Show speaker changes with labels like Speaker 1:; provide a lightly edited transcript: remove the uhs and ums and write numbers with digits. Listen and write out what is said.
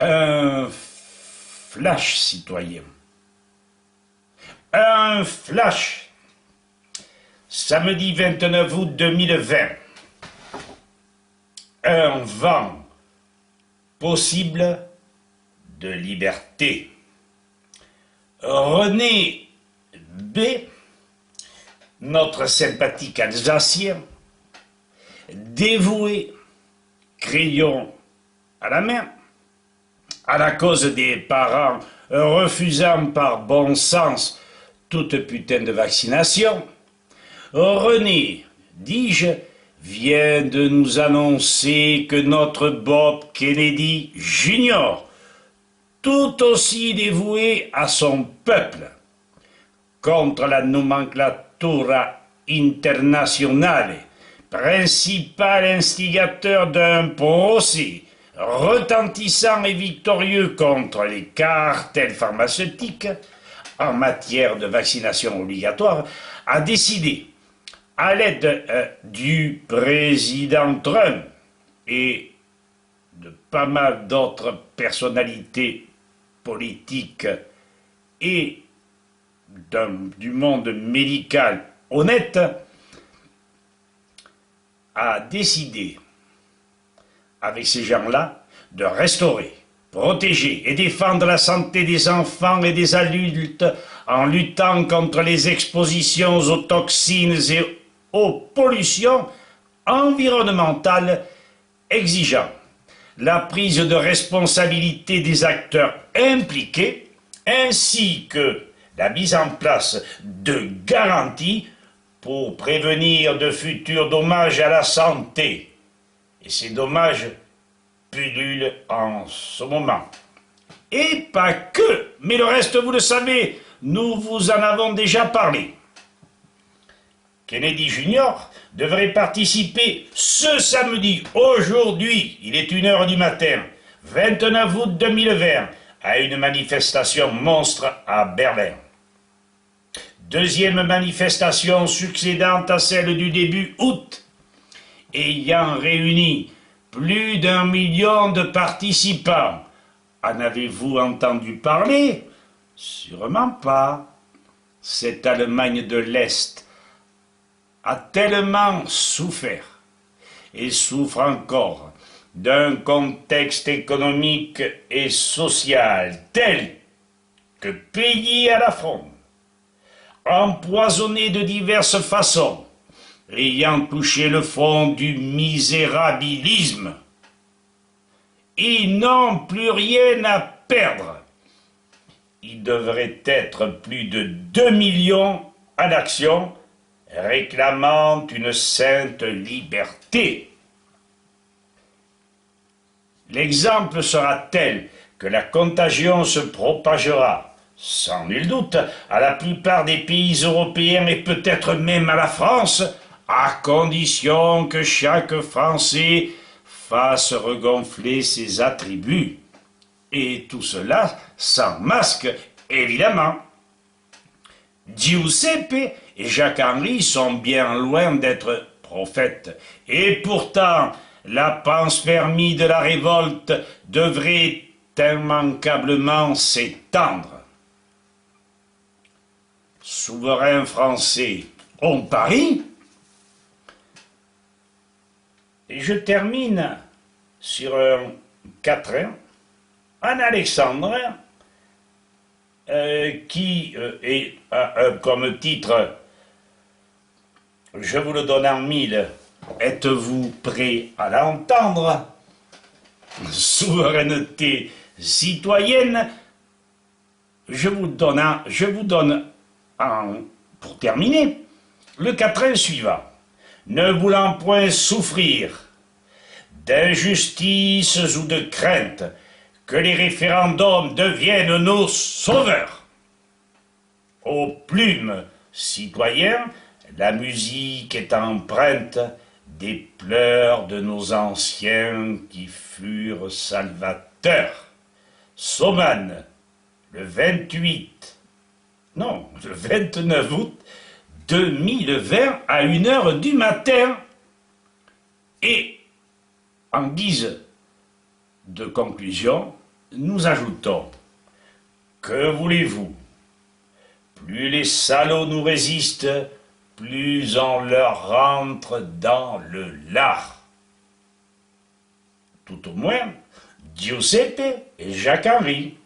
Speaker 1: Un flash citoyen. Un flash. Samedi 29 août 2020. Un vent possible de liberté. René B., notre sympathique Alsacien, dévoué, crayon à la main, à la cause des parents refusant par bon sens toute putain de vaccination, René, dis-je, vient de nous annoncer que notre Bob Kennedy Jr., tout aussi dévoué à son peuple, contre la nomenclatura internationale, principal instigateur d'un procès retentissant et victorieux contre les cartels pharmaceutiques en matière de vaccination obligatoire, a décidé, à l'aide du président Trump et de pas mal d'autres personnalités politiques et du monde médical honnête, a décidé, avec ces gens-là, de restaurer, protéger et défendre la santé des enfants et des adultes en luttant contre les expositions aux toxines et aux pollutions environnementales, exigeant la prise de responsabilité des acteurs impliqués ainsi que la mise en place de garanties pour prévenir de futurs dommages à la santé. Et ces dommages pullulent en ce moment. Et pas que, mais le reste, vous le savez, nous vous en avons déjà parlé. Kennedy Jr. devrait participer ce samedi, aujourd'hui, il est 1h du matin, 29 août 2020, à une manifestation monstre à Berlin. Deuxième manifestation succédant à celle du début août, ayant réuni plus d'1 million de participants. En avez-vous entendu parler? Sûrement pas. Cette Allemagne de l'Est a tellement souffert et souffre encore d'un contexte économique et social tel que pays à la fronde, empoisonné de diverses façons, ayant touché le fond du misérabilisme, ils n'ont plus rien à perdre. Il devrait être plus de 2 millions en action, réclamant une sainte liberté. L'exemple sera tel que la contagion se propagera, sans nul doute, à la plupart des pays européens et peut-être même à la France, à condition que chaque Français fasse regonfler ses attributs. Et tout cela sans masque, évidemment. Giuseppe et Jacques-Henri sont bien loin d'être prophètes. Et pourtant, la panspermie de la révolte devrait immanquablement s'étendre. Souverain français, on parie. Et je termine sur un quatrain, un alexandrin, qui est comme titre, je vous le donne en mille, êtes-vous prêt à l'entendre? Souveraineté citoyenne. Je vous donne pour terminer, le quatrain suivant. Ne voulant point souffrir d'injustices ou de craintes, que les référendums deviennent nos sauveurs. Aux plumes citoyens, la musique est empreinte des pleurs de nos anciens qui furent salvateurs. Soman, le 29 août 2020 à 1h du matin. Et en guise de conclusion, nous ajoutons, que voulez-vous? Plus les salauds nous résistent, plus on leur rentre dans le lard. Tout au moins, Giuseppe et Jacques-Henri.